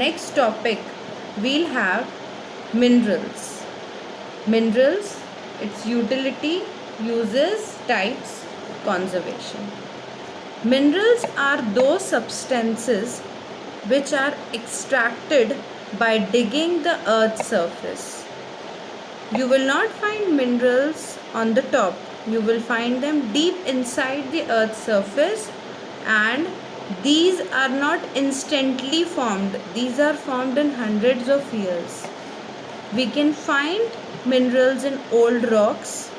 next topic we'll have minerals. Minerals, its utility, uses, types, conservation. Minerals are those substances which are extracted by digging the earth's surface. You will not find minerals on the top. You will find them deep inside the earth's surface, and these are not instantly formed. These are formed in hundreds of years. We can find minerals in old rocks.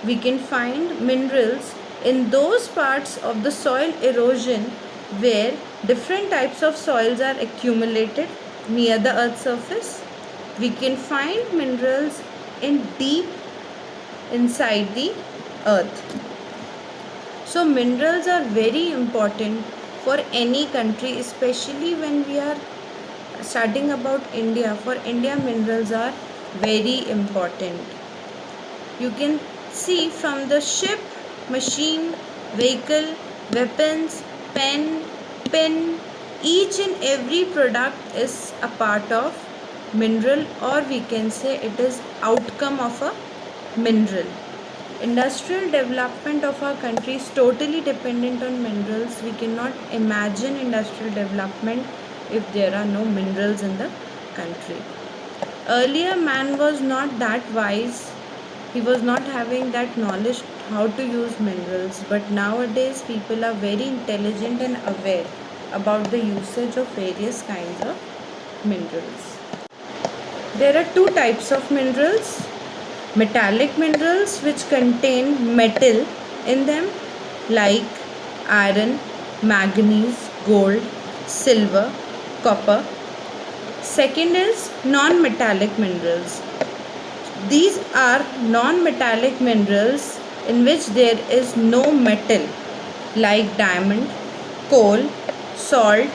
We can find minerals in those parts of the soil erosion where different types of soils are accumulated near the earth's surface. We can find minerals in deep inside the earth. So minerals are very important for any country, especially when we are studying about India. For India, minerals are very important. You can see from the ship, machine, vehicle, weapons, pen, pin, each and every product is a part of mineral, or we can say it is outcome of a mineral. Industrial development of our country is totally dependent on minerals. We cannot imagine industrial development if there are no minerals in the country. Earlier, man was not that wise. He was not having that knowledge how to use minerals, but nowadays people are very intelligent and aware about the usage of various kinds of minerals. There are two types of minerals: metallic minerals, which contain metal in them like iron, manganese, gold, silver, copper. Second is non-metallic minerals. These are non-metallic minerals in which there is no metal, like diamond, coal, salt,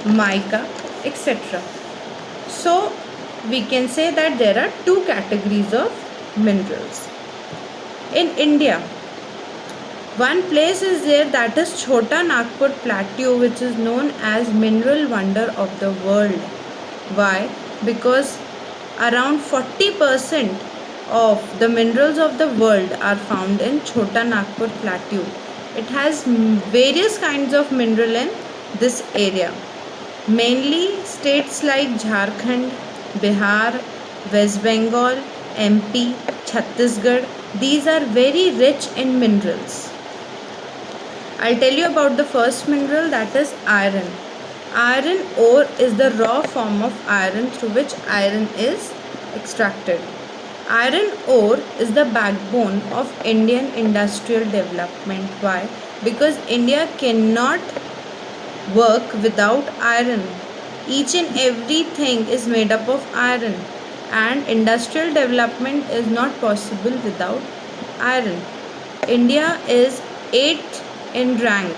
mica, etc. So we can say that there are two categories of minerals. In India, one place is there, that is Chota Nagpur Plateau, which is known as mineral wonder of the world. Why? Because around 40% of the minerals of the world are found in Chota Nagpur Plateau. It has various kinds of mineral in this area. Mainly states like Jharkhand, Bihar, West Bengal, MP, Chhattisgarh, these are very rich in minerals. I'll tell you about the first mineral, that is iron. Iron ore is the raw form of iron through which iron is extracted. Iron ore is the backbone of Indian industrial development. Why? Because India cannot work without iron. Each and everything is made up of iron, and industrial development is not possible without iron. India is 8th in rank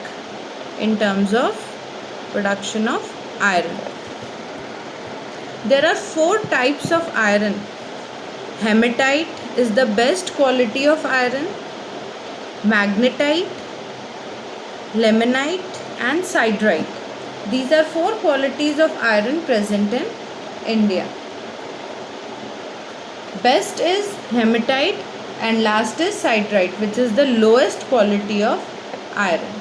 in terms of production of iron. There are 4 types of iron. Hematite is the best quality of iron. Magnetite, limonite and siderite. These are 4 qualities of iron present in India. Best is hematite and last is siderite, which is the lowest quality of iron.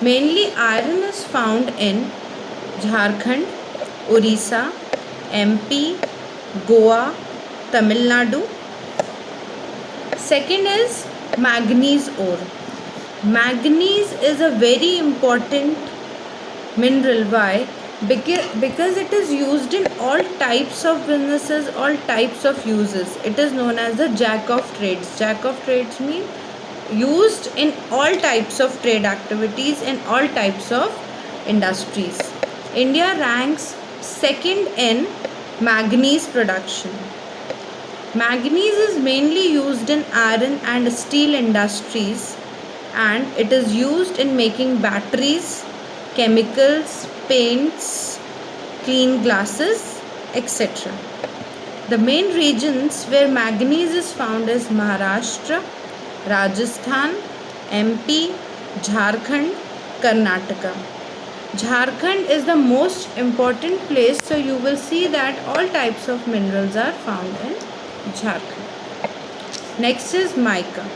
Mainly iron is found in Jharkhand, Orissa, MP, Goa, Tamil Nadu. Second is manganese ore. Manganese is a very important mineral. Why? Because it is used in all types of businesses, all types of uses. It is known as the jack of trades. Jack of trades means used in all types of trade activities and all types of industries. India ranks second in manganese production. Manganese is mainly used in iron and steel industries, and it is used in making batteries, chemicals, paints, clean glasses, etc. The main regions where manganese is found is Maharashtra, Rajasthan, MP, Jharkhand, Karnataka. Jharkhand is the most important place, so you will see that all types of minerals are found in Jharkhand. Next is mica.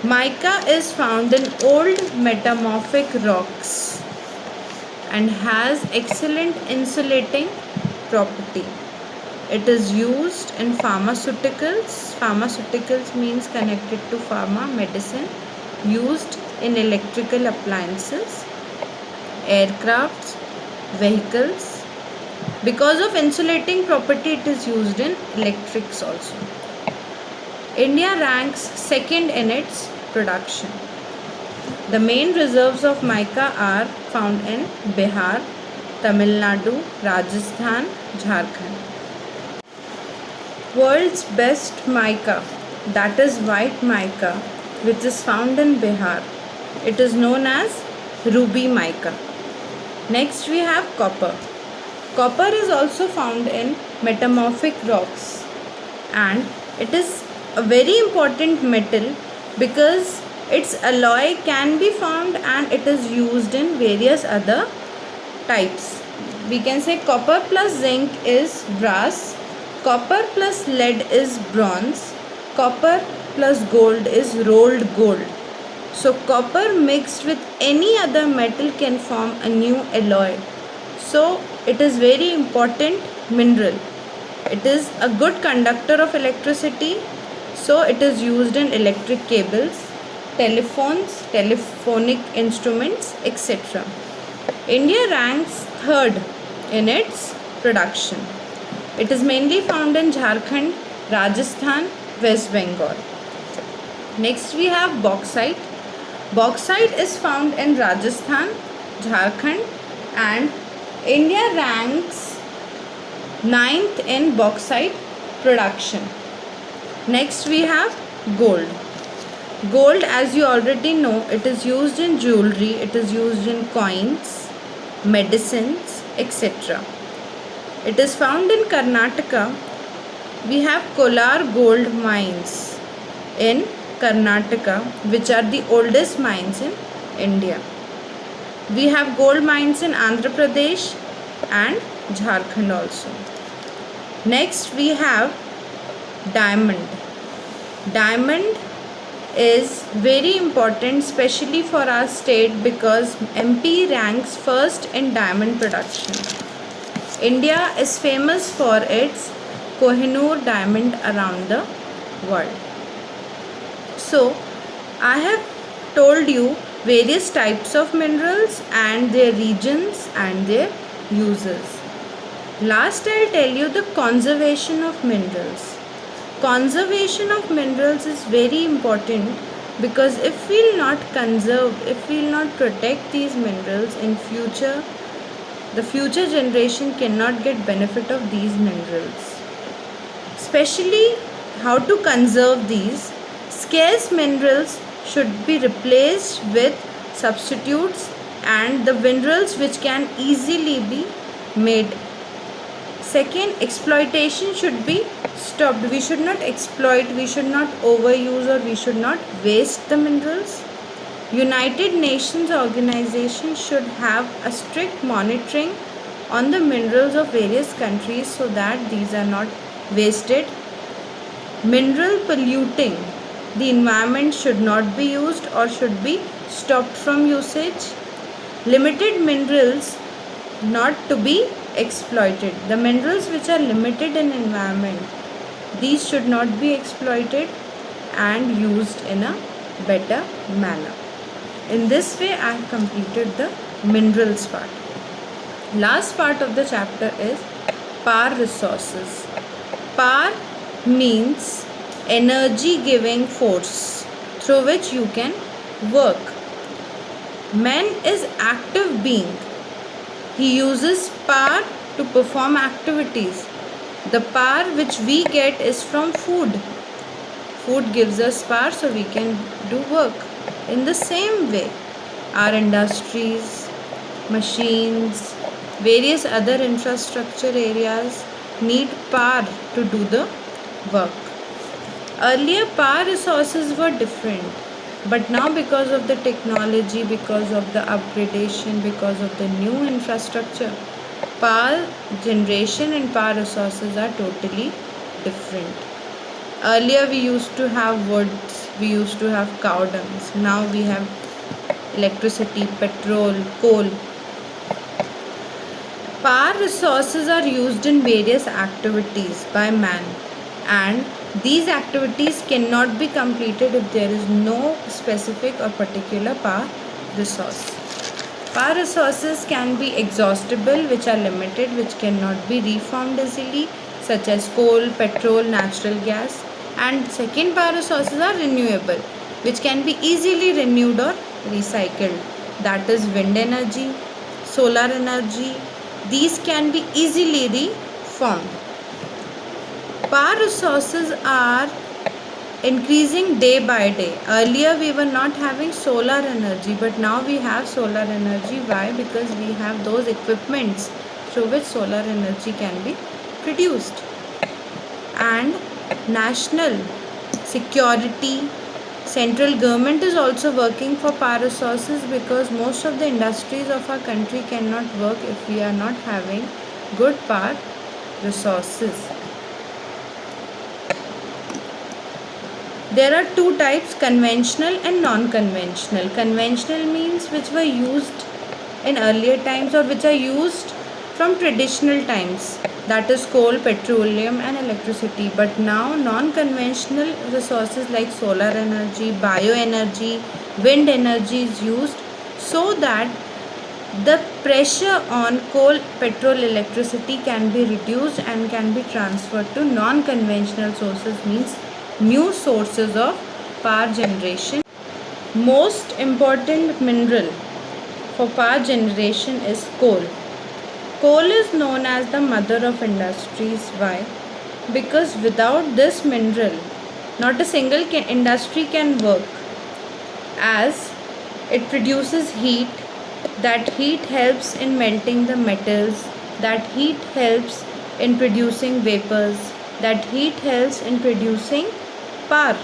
Mica is found in old metamorphic rocks and has excellent insulating property. It is used in pharmaceuticals. Pharmaceuticals means connected to pharma, medicine, used in electrical appliances, aircrafts, vehicles. Because of insulating property, it is used in electrics also. India ranks second in its production. The main reserves of mica are found in Bihar, Tamil Nadu, Rajasthan, Jharkhand. World's best mica, that is white mica, which is found in Bihar. It is known as ruby mica. Next we have copper. Copper is also found in metamorphic rocks, and it is a very important metal because its alloy can be found and it is used in various other types. We can say copper plus zinc is brass, copper plus lead is bronze, copper plus gold is rolled gold. So copper mixed with any other metal can form a new alloy. So it is very important mineral. It is a good conductor of electricity. So it is used in electric cables, telephones, telephonic instruments, etc. India ranks third in its production. It is mainly found in Jharkhand, Rajasthan, West Bengal. Next we have bauxite. Bauxite is found in Rajasthan, Jharkhand, and India ranks 9th in bauxite production. Next we have gold. Gold, as you already know, it is used in jewelry, it is used in coins, medicines, etc. It is found in Karnataka. We have Kolar gold mines in Karnataka, which are the oldest mines in India. We have gold mines in Andhra Pradesh and Jharkhand also. Next we have diamond. Diamond is very important, especially for our state, because MP ranks first in diamond production. India is famous for its Kohinoor diamond around the world. So I have told you various types of minerals and their regions and their uses. Last I'll tell you the conservation of minerals. Conservation of minerals is very important because if we will not conserve, if we will not protect these minerals in future, the future generation cannot get benefit of these minerals. Especially how to conserve these. Scarce minerals should be replaced with substitutes and the minerals which can easily be made. Second, exploitation should be stopped. We should not exploit, we should not overuse, or we should not waste the minerals. United Nations organization should have a strict monitoring on the minerals of various countries so that these are not wasted. Mineral polluting the environment should not be used or should be stopped from usage. Limited minerals not to be exploited. The minerals which are limited in environment, these should not be exploited and used in a better manner. In this way I have completed the minerals part. Last part of the chapter is power resources. Power means energy giving force through which you can work. Man is active being. He uses power to perform activities. The power which we get is from food. Food gives us power so we can do work. In the same way, our industries, machines, various other infrastructure areas need power to do the work. Earlier, power resources were different. But now, because of the technology, because of the upgradation, because of the new infrastructure, power generation and power resources are totally different. Earlier we used to have woods, we used to have cow dungs. Now we have electricity, petrol, coal. Power resources are used in various activities by man, and these activities cannot be completed if there is no specific or particular power resource. Power resources can be exhaustible, which are limited, which cannot be reformed easily, such as coal, petrol, natural gas. And second, power resources are renewable, which can be easily renewed or recycled. That is wind energy, solar energy. These can be easily reformed. Power resources are increasing day by day. Earlier we were not having solar energy, but now we have solar energy. Why? Because we have those equipments through which solar energy can be produced. And national security, central government is also working for power resources, because most of the industries of our country cannot work if we are not having good power resources. There are two types, conventional and non-conventional. Conventional means which were used in earlier times or which are used from traditional times. That is coal, petroleum and electricity. But now non-conventional resources like solar energy, bioenergy, wind energy is used, so that the pressure on coal, petrol, electricity can be reduced and can be transferred to non-conventional sources, means new sources of power generation. Most important mineral for power generation is coal. Coal is known as the mother of industries. Why? Because without this mineral, not a single industry can work, as it produces heat. That heat helps in melting the metals. That heat helps in producing vapors. That heat helps in producing power.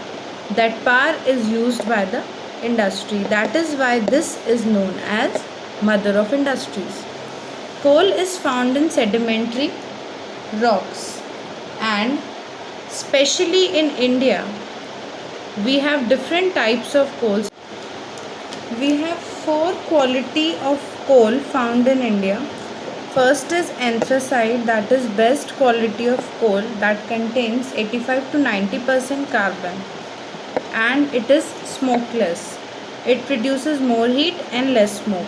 That power is used by the industry. That is why this is known as mother of industries. Coal is found in sedimentary rocks, and especially in India we have different types of coals. We have 4 quality of coal found in India. First is anthracite, that is best quality of coal, that contains 85 to 90% carbon, and it is smokeless. It produces more heat and less smoke.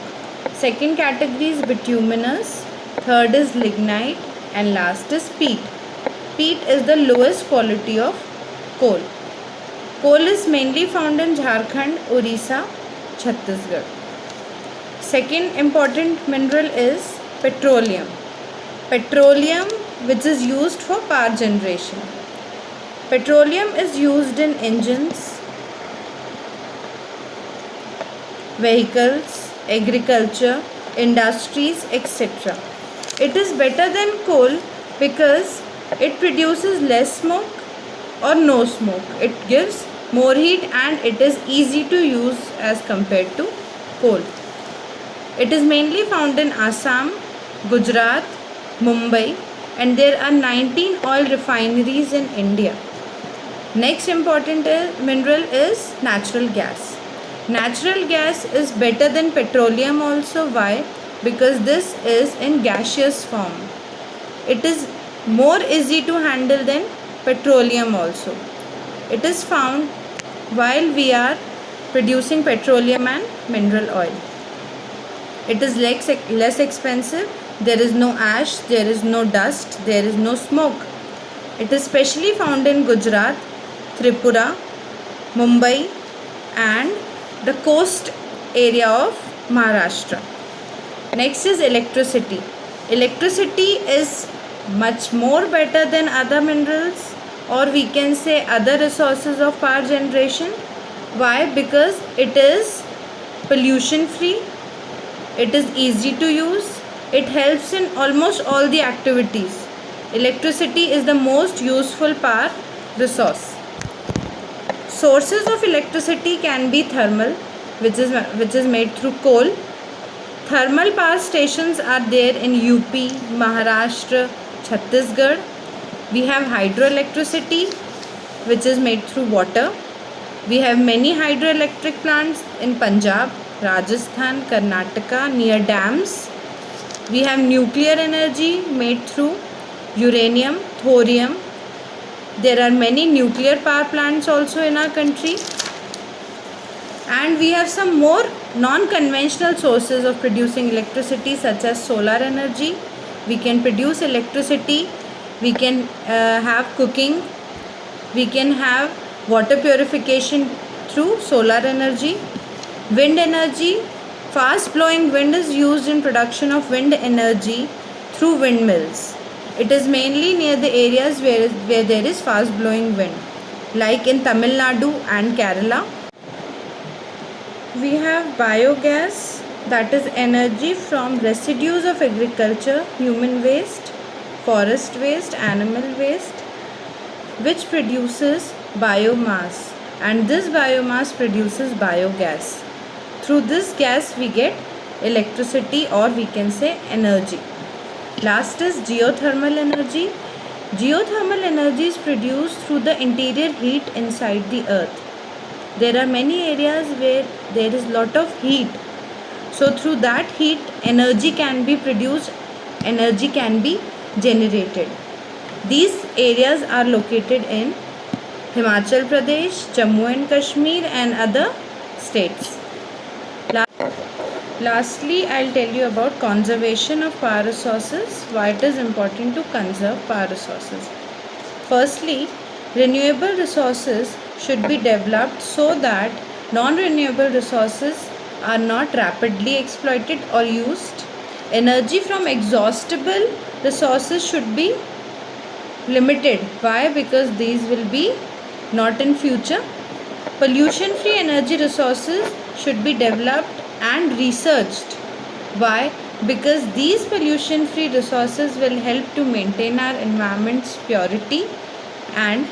Second category is bituminous, third is lignite, and last is peat. Peat is the lowest quality of coal. Coal is mainly found in Jharkhand, Orissa, Chhattisgarh. Second important mineral is petroleum. Petroleum, which is used for power generation. Petroleum is used in engines, vehicles, agriculture, industries, etc. It is better than coal because it produces less smoke or no smoke. It gives more heat and it is easy to use as compared to coal. It is mainly found in Assam, Gujarat, Mumbai, and there are 19 oil refineries in India. Next important mineral is natural gas. Natural gas is better than petroleum also. Why? Because this is in gaseous form. It is more easy to handle than petroleum also. It is found while we are producing petroleum and mineral oil. It is less expensive. There is no ash, there is no dust, there is no smoke. It is specially found in Gujarat, Tripura, Mumbai, and the coast area of Maharashtra. Next is electricity. Electricity is much more better than other minerals, or we can say other resources of power generation. Why? Because it is pollution free, it is easy to use, it helps in almost all the activities. Electricity is the most useful power resource. sources of electricity can be thermal, which is made through coal. Thermal power stations are there in UP, Maharashtra, Chhattisgarh. We have hydroelectricity, which is made through water. We have many hydroelectric plants in Punjab, Rajasthan, Karnataka near dams. We have nuclear energy made through uranium, thorium. There are many nuclear power plants also in our country. And we have some more non-conventional sources of producing electricity, such as solar energy. We can produce electricity. We can have cooking. We can have water purification through solar energy. Wind energy. Fast blowing wind is used in production of wind energy through windmills. It is mainly near the areas where there is fast blowing wind, like in Tamil Nadu and Kerala. We have biogas, that is energy from residues of agriculture, human waste, forest waste, animal waste, which produces biomass, and this biomass produces biogas. Through this gas we get electricity, or we can say energy. Last is geothermal energy. Geothermal energy is produced through the interior heat inside the earth. There are many areas where there is lot of heat. So through that heat, energy can be produced, energy can be generated. These areas are located in Himachal Pradesh, Jammu and Kashmir and other states. Lastly, I'll tell you about conservation of power resources, why it is important to conserve power resources. Firstly, renewable resources should be developed so that non-renewable resources are not rapidly exploited or used. Energy from exhaustible resources should be limited. Why? Because these will be not in future. Pollution-free energy resources should be developed and researched. Why? Because these pollution-free resources will help to maintain our environment's purity, and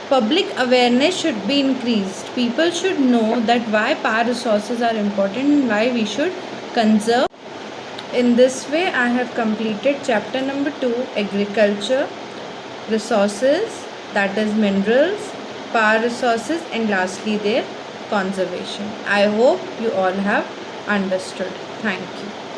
public awareness should be increased. People should know that why power resources are important and why we should conserve. In this way, I have completed chapter number 2, agriculture, resources, that is minerals, power resources, and lastly their conservation. I hope you all have understood. Thank you.